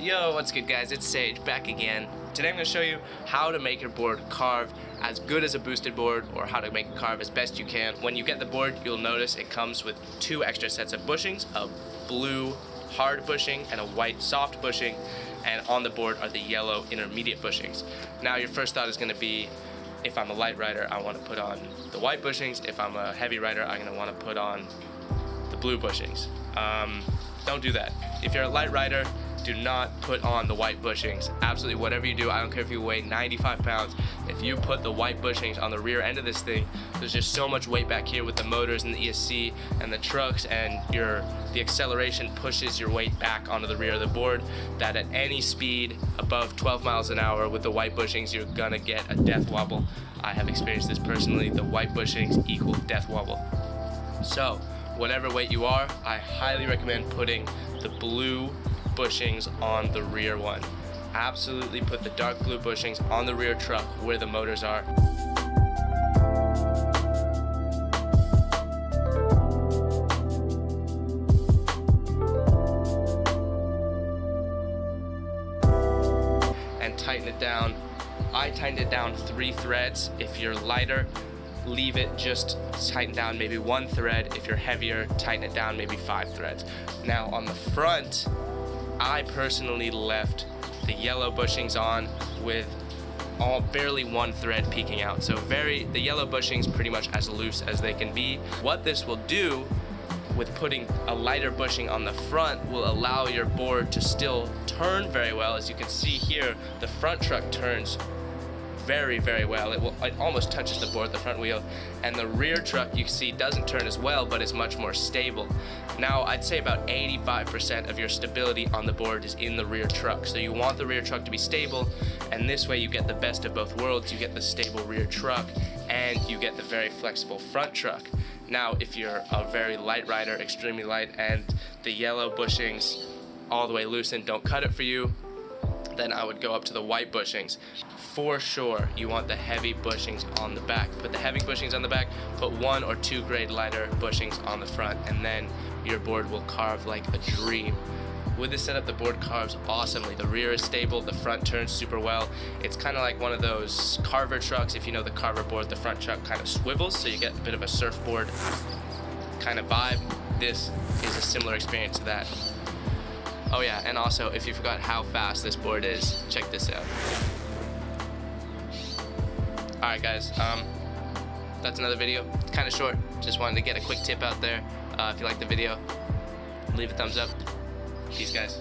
Yo, what's good guys? It's Sage back again. Today I'm going to show you how to make your board carve as good as a boosted board, or how to make it carve as best you can. When you get the board, you'll notice it comes with two extra sets of bushings, a blue hard bushing and a white soft bushing, and on the board are the yellow intermediate bushings. Now your first thought is going to be, if I'm a light rider, I want to put on the white bushings. If I'm a heavy rider, I'm going to want to put on the blue bushings. Don't do that. If you're a light rider, do not put on the white bushings. Absolutely whatever you do, I don't care if you weigh 95 pounds, if you put the white bushings on the rear end of this thing, there's just so much weight back here with the motors and the ESC and the trucks, and the acceleration pushes your weight back onto the rear of the board, that at any speed above 12 miles an hour with the white bushings, you're gonna get a death wobble. I have experienced this personally. The white bushings equal death wobble. So whatever weight you are, I highly recommend putting the blue bushings on the rear one. Absolutely put the dark blue bushings on the rear truck where the motors are. And tighten it down. I tightened it down 3 threads. If you're lighter, leave it just tighten down maybe 1 thread. If you're heavier, tighten it down maybe 5 threads. Now on the front, I personally left the yellow bushings on with barely 1 thread peeking out. So the yellow bushings pretty much as loose as they can be. What this will do with putting a lighter bushing on the front will allow your board to still turn very well. As you can see here, the front truck turns very, very well. It almost touches the board, the front wheel, and the rear truck you see doesn't turn as well, but it's much more stable. Now I'd say about 85% of your stability on the board is in the rear truck, so you want the rear truck to be stable, and this way you get the best of both worlds. You get the stable rear truck and you get the very flexible front truck. Now if you're a very light rider, extremely light, and the yellow bushings all the way loosened don't cut it for you, then I would go up to the white bushings. For sure, you want the heavy bushings on the back. Put the heavy bushings on the back, put 1 or 2 grade lighter bushings on the front, and then your board will carve like a dream. With this setup, the board carves awesomely. The rear is stable, the front turns super well. It's kind of like one of those Carver trucks. If you know the Carver board, the front truck kind of swivels, so you get a bit of a surfboard kind of vibe. This is a similar experience to that. Oh yeah, and also, if you forgot how fast this board is, check this out. Alright guys, that's another video. It's kind of short, just wanted to get a quick tip out there. If you liked the video, leave a thumbs up. Peace guys.